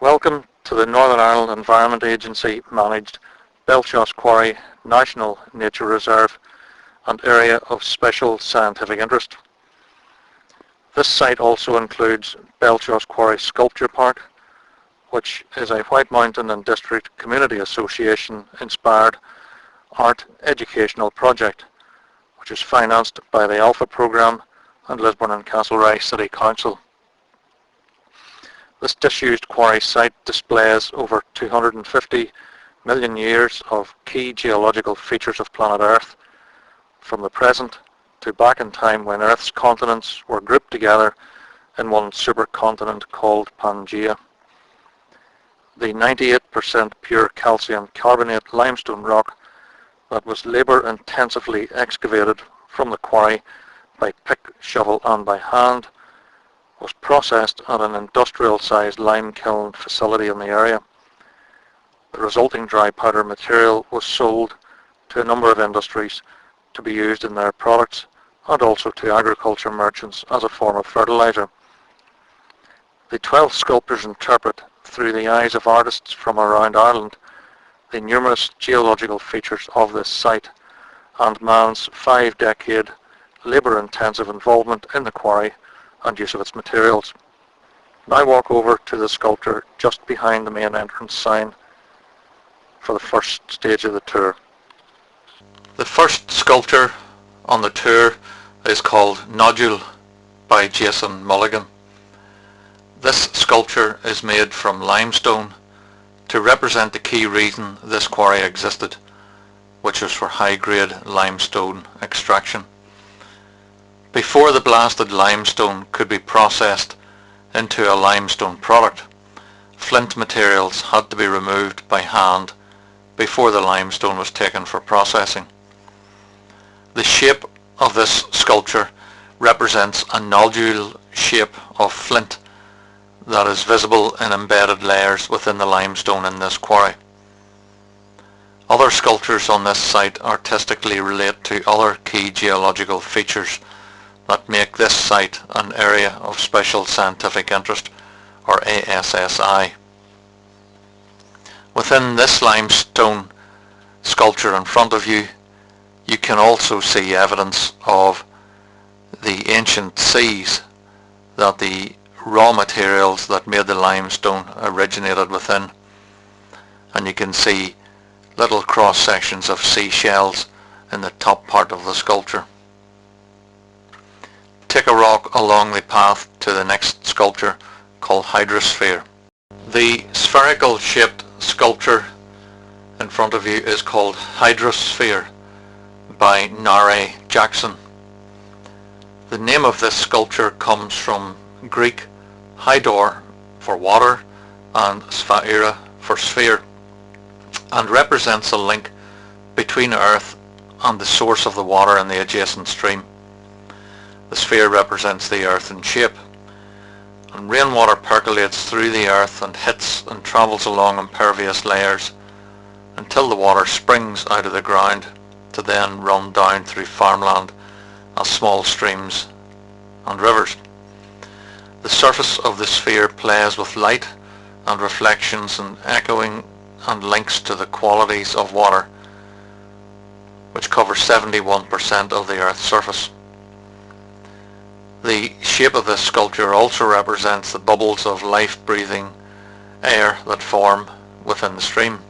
Welcome to the Northern Ireland Environment Agency managed Belshaw Quarry National Nature Reserve and Area of Special Scientific Interest. This site also includes Belshaw Quarry Sculpture Park, which is a White Mountain and District Community Association inspired art educational project, which is financed by the Alpha Programme and Lisburn and Castlereagh City Council. This disused quarry site displays over 250 million years of key geological features of planet Earth, from the present to back in time when Earth's continents were grouped together in one supercontinent called Pangaea. The 98% pure calcium carbonate limestone rock that was labour-intensively excavated from the quarry by pick, shovel and by hand was processed at an industrial-sized lime kiln facility in the area. The resulting dry powder material was sold to a number of industries to be used in their products and also to agriculture merchants as a form of fertilizer. The 12 sculptures interpret, through the eyes of artists from around Ireland, the numerous geological features of this site and man's 5-decade labour-intensive involvement in the quarry and use of its materials. Now walk over to the sculpture just behind the main entrance sign for the first stage of the tour. The first sculpture on the tour is called Nodule by Jason Mulligan. This sculpture is made from limestone to represent the key reason this quarry existed, which was for high-grade limestone extraction. Before the blasted limestone could be processed into a limestone product, flint materials had to be removed by hand before the limestone was taken for processing. The shape of this sculpture represents a nodule shape of flint that is visible in embedded layers within the limestone in this quarry. Other sculptures on this site artistically relate to other key geological features that make this site an Area of Special Scientific Interest, or ASSI. Within this limestone sculpture in front of you, you can also see evidence of the ancient seas that the raw materials that made the limestone originated within. And you can see little cross sections of seashells in the top part of the sculpture. Take a walk along the path to the next sculpture called Hydrosphere. The spherical shaped sculpture in front of you is called Hydrosphere by Nare Jackson. The name of this sculpture comes from Greek hydor for water and sphaira for sphere, and represents a link between Earth and the source of the water in the adjacent stream. The sphere represents the Earth in shape, and rainwater percolates through the Earth and hits and travels along impervious layers until the water springs out of the ground to then run down through farmland as small streams and rivers. The surface of the sphere plays with light and reflections and echoing and links to the qualities of water, which cover 71% of the Earth's surface. The shape of this sculpture also represents the bubbles of life-breathing air that form within the stream.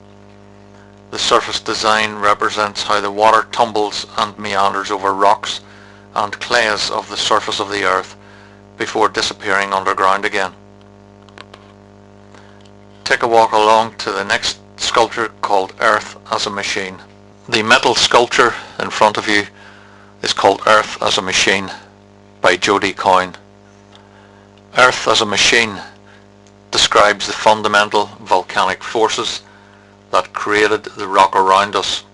The surface design represents how the water tumbles and meanders over rocks and clays of the surface of the Earth before disappearing underground again. Take a walk along to the next sculpture called Earth as a Machine. The metal sculpture in front of you is called Earth as a Machine by Jody Coyne. Earth as a Machine describes the fundamental volcanic forces that created the rock around us.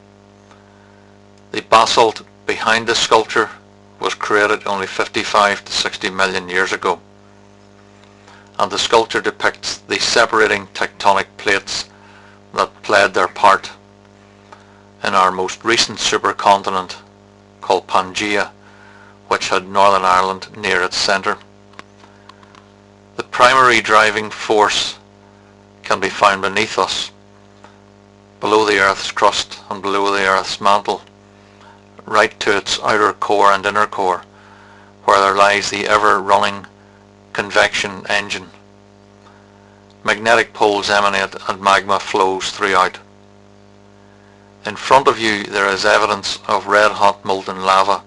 The basalt behind the sculpture was created only 55 to 60 million years ago, and the sculpture depicts the separating tectonic plates that played their part in our most recent supercontinent called Pangaea, which had Northern Ireland near its centre. The primary driving force can be found beneath us, below the Earth's crust and below the Earth's mantle, right to its outer core and inner core, where there lies the ever-running convection engine. Magnetic poles emanate and magma flows throughout. In front of you there is evidence of red-hot molten lava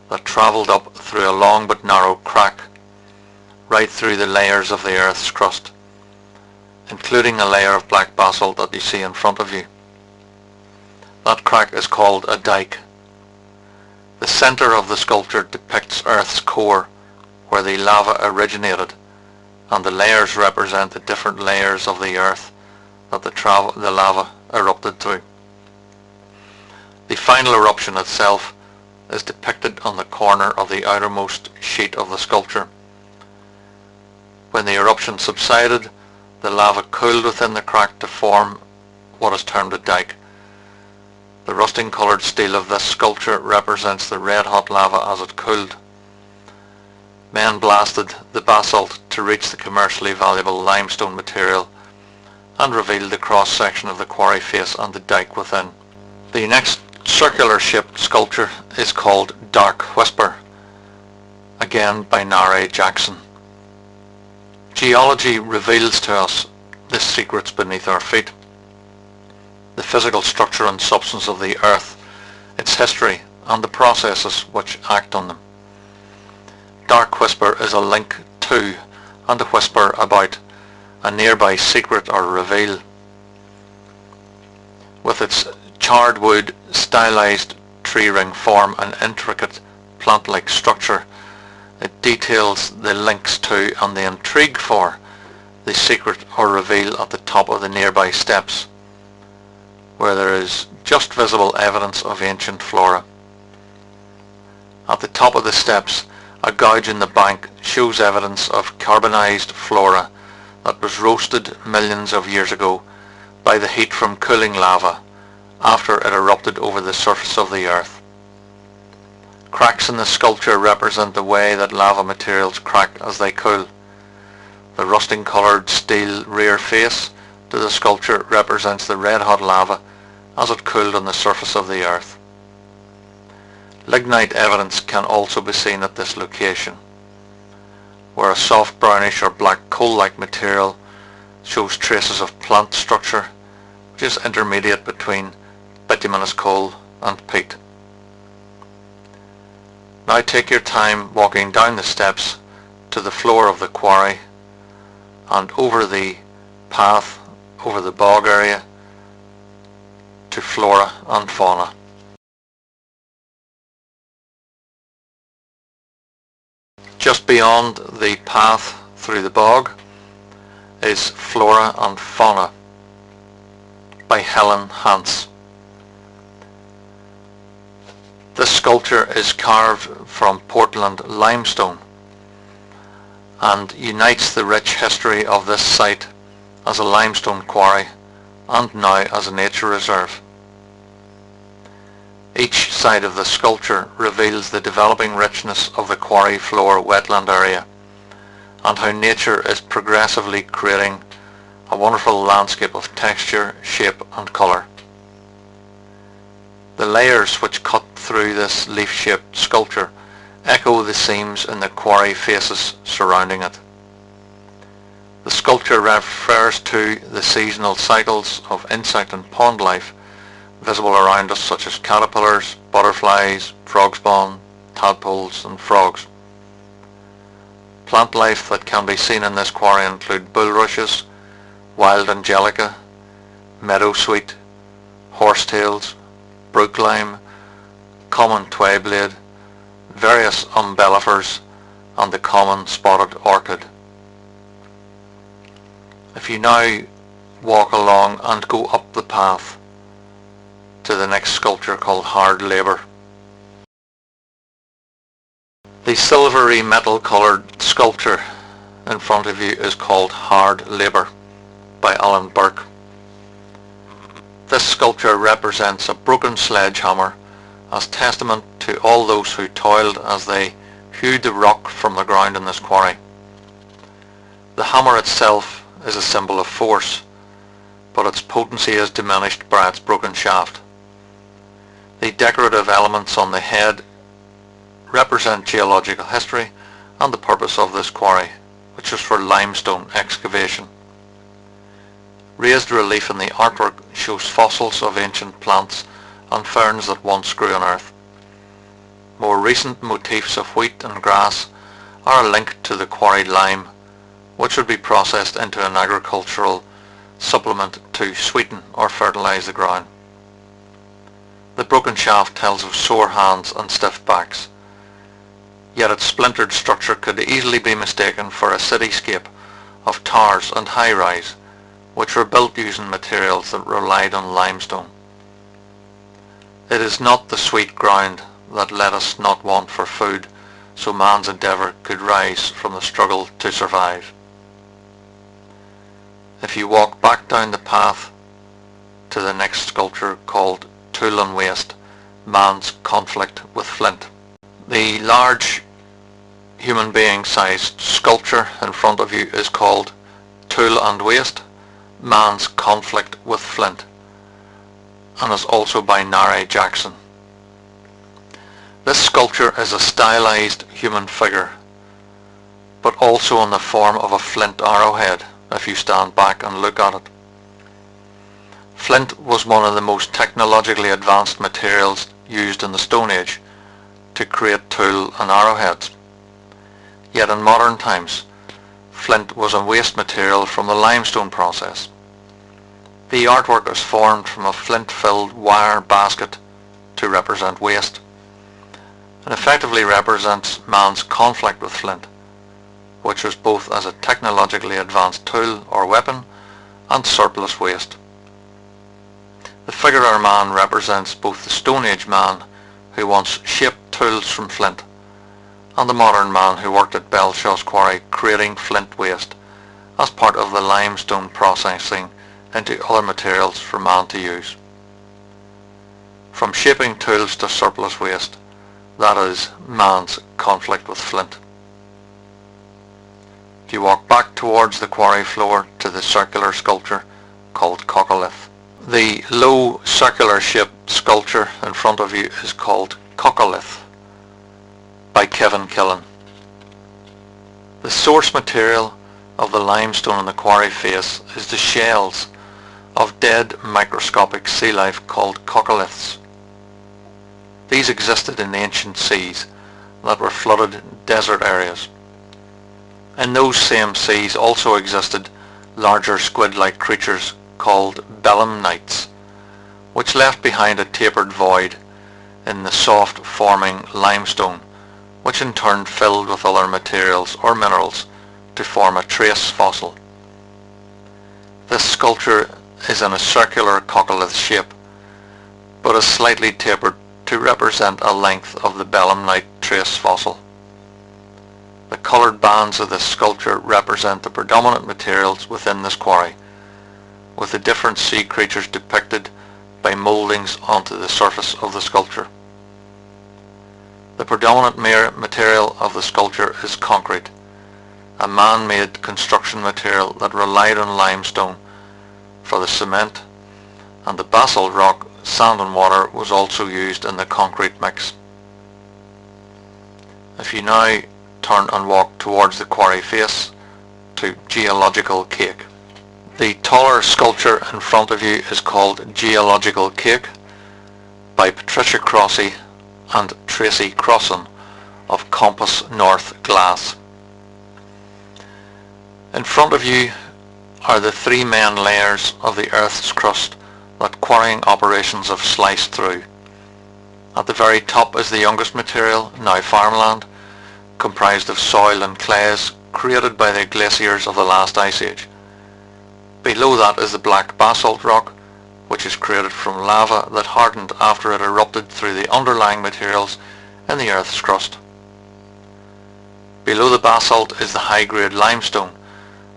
that travelled up through a long but narrow crack, right through the layers of the Earth's crust, including a layer of black basalt that you see in front of you. That crack is called a dike. The centre of the sculpture depicts Earth's core, where the lava originated, and the layers represent the different layers of the Earth that the lava erupted through. The final eruption itself is depicted on the corner of the outermost sheet of the sculpture. When the eruption subsided, the lava cooled within the crack to form what is termed a dike. The rusting coloured steel of this sculpture represents the red-hot lava as it cooled. Men blasted the basalt to reach the commercially valuable limestone material and revealed the cross-section of the quarry face and the dike within. The next circular-shaped sculpture is called Dark Whisper, again by Nare Jackson. Geology reveals to us the secrets beneath our feet, the physical structure and substance of the Earth, its history, and the processes which act on them. Dark Whisper is a link to, and a whisper about, a nearby secret or reveal. With its charred wood, stylized tree ring form and intricate plant-like structure, it details the links to and the intrigue for the secret or reveal at the top of the nearby steps, where there is just visible evidence of ancient flora. At the top of the steps, a gouge in the bank shows evidence of carbonized flora that was roasted millions of years ago by the heat from cooling lava after it erupted over the surface of the Earth. Cracks in the sculpture represent the way that lava materials crack as they cool. The rusting coloured steel rear face to the sculpture represents the red-hot lava as it cooled on the surface of the Earth. Lignite evidence can also be seen at this location, where a soft brownish or black coal-like material shows traces of plant structure, which is intermediate between bituminous coal and peat. Now take your time walking down the steps to the floor of the quarry and over the path, over the bog area, to flora and fauna. Just beyond the path through the bog is Flora and Fauna by Helen Hance. This sculpture is carved from Portland limestone and unites the rich history of this site as a limestone quarry and now as a nature reserve. Each side of the sculpture reveals the developing richness of the quarry floor wetland area and how nature is progressively creating a wonderful landscape of texture, shape and colour. The layers which cut through this leaf-shaped sculpture echo the seams in the quarry faces surrounding it. The sculpture refers to the seasonal cycles of insect and pond life visible around us, such as caterpillars, butterflies, frog spawn, tadpoles and frogs. Plant life that can be seen in this quarry include bulrushes, wild angelica, meadowsweet, horsetails, brook-lime, common twayblade, various umbellifers and the common spotted orchid. If you now walk along and go up the path to the next sculpture called Hard Labour. The silvery metal coloured sculpture in front of you is called Hard Labour by Alan Burke. This sculpture represents a broken sledgehammer as testament to all those who toiled as they hewed the rock from the ground in this quarry. The hammer itself is a symbol of force, but its potency is diminished by its broken shaft. The decorative elements on the head represent geological history and the purpose of this quarry, which is for limestone excavation. Raised relief in the artwork shows fossils of ancient plants and ferns that once grew on Earth. More recent motifs of wheat and grass are linked to the quarried lime, which would be processed into an agricultural supplement to sweeten or fertilise the ground. The broken shaft tells of sore hands and stiff backs, yet its splintered structure could easily be mistaken for a cityscape of towers and high-rise, which were built using materials that relied on limestone. It is not the sweet ground that let us not want for food, so man's endeavour could rise from the struggle to survive. If you walk back down the path to the next sculpture called Tool and Waste, Man's Conflict with Flint. The large human being-sized sculpture in front of you is called Tool and Waste, Man's Conflict with Flint, and is also by Nare Jackson. This sculpture is a stylized human figure, but also in the form of a flint arrowhead if you stand back and look at it. Flint was one of the most technologically advanced materials used in the Stone Age to create tool and arrowheads. Yet in modern times, flint was a waste material from the limestone process. The artwork is formed from a flint-filled wire basket to represent waste, and effectively represents man's conflict with flint, which was both as a technologically advanced tool or weapon and surplus waste. The figure or man represents both the Stone Age man who once shaped tools from flint and the modern man who worked at Belshaw's quarry creating flint waste as part of the limestone processing into other materials for man to use. From shaping tools to surplus waste, that is man's conflict with flint. If you walk back towards the quarry floor to the circular sculpture called Coccolith. The low circular shaped sculpture in front of you is called Coccolith by Kevin Killen. The source material of the limestone in the quarry face is the shells of dead microscopic sea life called coccoliths. These existed in ancient seas that were flooded desert areas. In those same seas also existed larger squid-like creatures called belemnites, which left behind a tapered void in the soft forming limestone, which in turn filled with other materials or minerals to form a trace fossil. This sculpture is in a circular coccolith shape, but is slightly tapered to represent a length of the belemnite trace fossil. The coloured bands of this sculpture represent the predominant materials within this quarry, with the different sea creatures depicted by mouldings onto the surface of the sculpture. The predominant material of the sculpture is concrete, a man-made construction material that relied on limestone for the cement, and the basalt rock, sand and water was also used in the concrete mix. If you now turn and walk towards the quarry face to Geological Cake. The taller sculpture in front of you is called Geological Cake by Patricia Crossy and Tracy Crossan of Compass North Glass. In front of you are the three main layers of the Earth's crust that quarrying operations have sliced through. At the very top is the youngest material, now farmland, comprised of soil and clays created by the glaciers of the last ice age. Below that is the black basalt rock, which is created from lava that hardened after it erupted through the underlying materials in the Earth's crust. Below the basalt is the high-grade limestone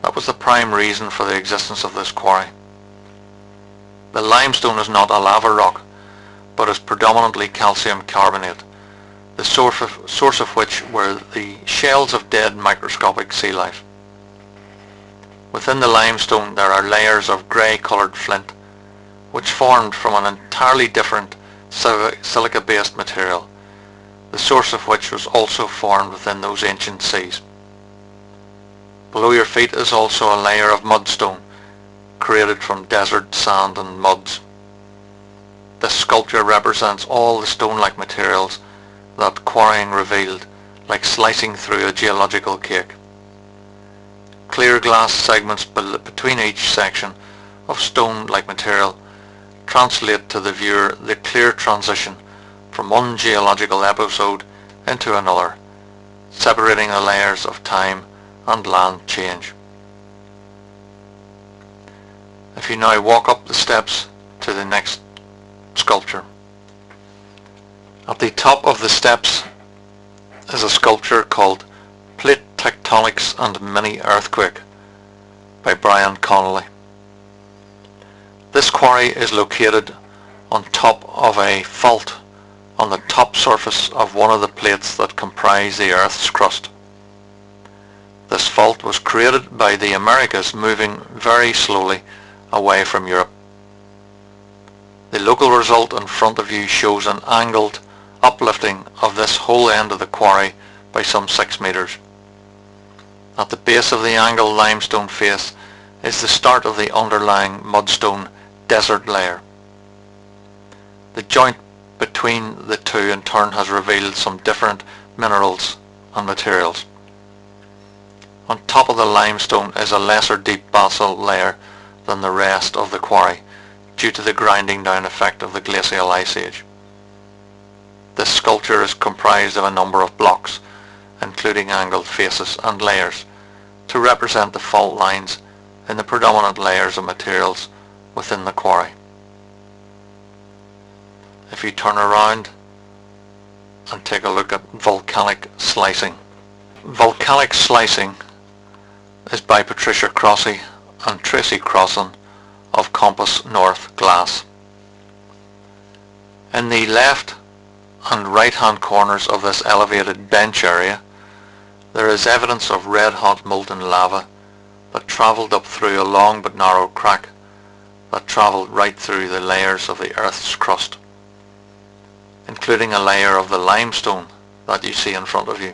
that was the prime reason for the existence of this quarry. The limestone is not a lava rock, but is predominantly calcium carbonate, the source of which were the shells of dead microscopic sea life. Within the limestone there are layers of grey-coloured flint, which formed from an entirely different silica-based material, the source of which was also formed within those ancient seas. Below your feet is also a layer of mudstone, created from desert sand and muds. This sculpture represents all the stone-like materials that quarrying revealed, like slicing through a geological cake. Clear glass segments between each section of stone-like material translate to the viewer the clear transition from one geological episode into another, separating the layers of time and land change. If you now walk up the steps to the next sculpture. At the top of the steps is a sculpture called Plate Tectonics and Mini Earthquake by Brian Connolly. This quarry is located on top of a fault on the top surface of one of the plates that comprise the Earth's crust. This fault was created by the Americas moving very slowly away from Europe. The local result in front of you shows an angled uplifting of this whole end of the quarry by some 6 meters. At the base of the angled limestone face is the start of the underlying mudstone desert layer. The joint between the two in turn has revealed some different minerals and materials. On top of the limestone is a lesser deep basalt layer than the rest of the quarry, due to the grinding down effect of the glacial ice age. This sculpture is comprised of a number of blocks, including angled faces and layers, to represent the fault lines in the predominant layers of materials within the quarry. If you turn around and take a look at volcanic slicing. Volcanic slicing is by Patricia Crossy and Tracy Crossan of Compass North Glass. In the left and right hand corners of this elevated bench area there is evidence of red hot molten lava that travelled up through a long but narrow crack that travelled right through the layers of the Earth's crust, including a layer of the limestone that you see in front of you.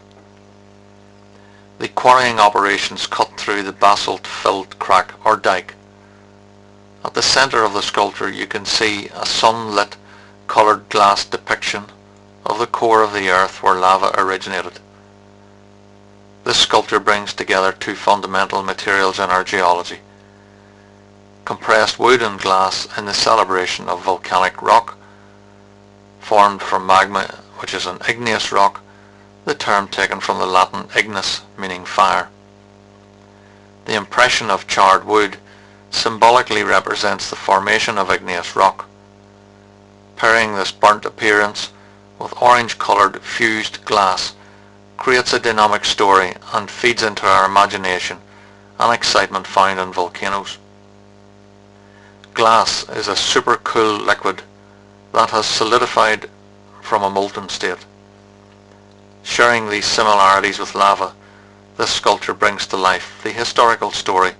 The quarrying operations cut through the basalt-filled crack or dike. At the centre of the sculpture you can see a sunlit coloured glass depiction of the core of the Earth where lava originated. This sculpture brings together two fundamental materials in our geology: compressed wood and glass in the celebration of volcanic rock, formed from magma, which is an igneous rock, the term taken from the Latin ignis, meaning fire. The impression of charred wood symbolically represents the formation of igneous rock. Pairing this burnt appearance with orange-coloured fused glass creates a dynamic story and feeds into our imagination and excitement found in volcanoes. Glass is a supercool liquid that has solidified from a molten state. Sharing these similarities with lava, this sculpture brings to life the historical story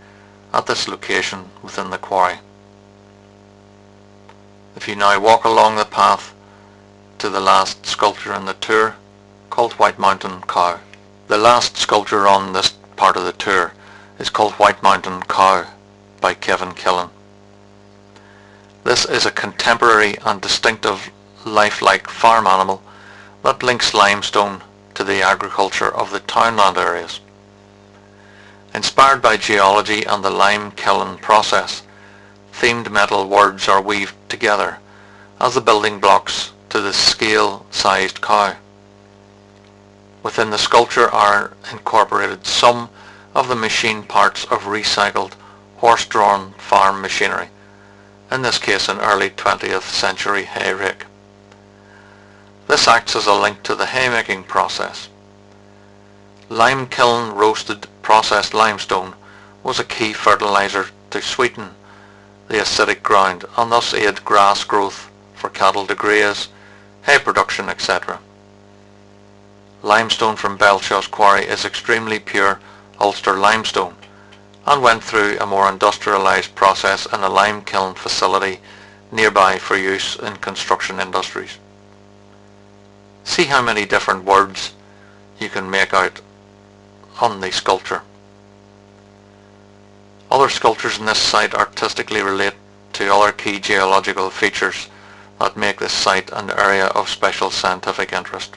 at this location within the quarry. If you now walk along the path to the last sculpture in the tour, called White Mountain Cow. The last sculpture on this part of the tour is called White Mountain Cow by Kevin Killen. This is a contemporary and distinctive lifelike farm animal that links limestone to the agriculture of the townland areas. Inspired by geology and the lime kiln process, themed metal words are weaved together as the building blocks to the scale-sized cow. Within the sculpture are incorporated some of the machine parts of recycled horse-drawn farm machinery, in this case an early 20th century hay rake. This acts as a link to the haymaking process. Lime kiln roasted processed limestone was a key fertilizer to sweeten the acidic ground and thus aid grass growth for cattle to graze, hay production, etc. Limestone from Belshaw's quarry is extremely pure Ulster limestone and went through a more industrialized process in a lime kiln facility nearby for use in construction industries. See how many different words you can make out on the sculpture. Other sculptures in this site artistically relate to other key geological features that make this site an area of special scientific interest.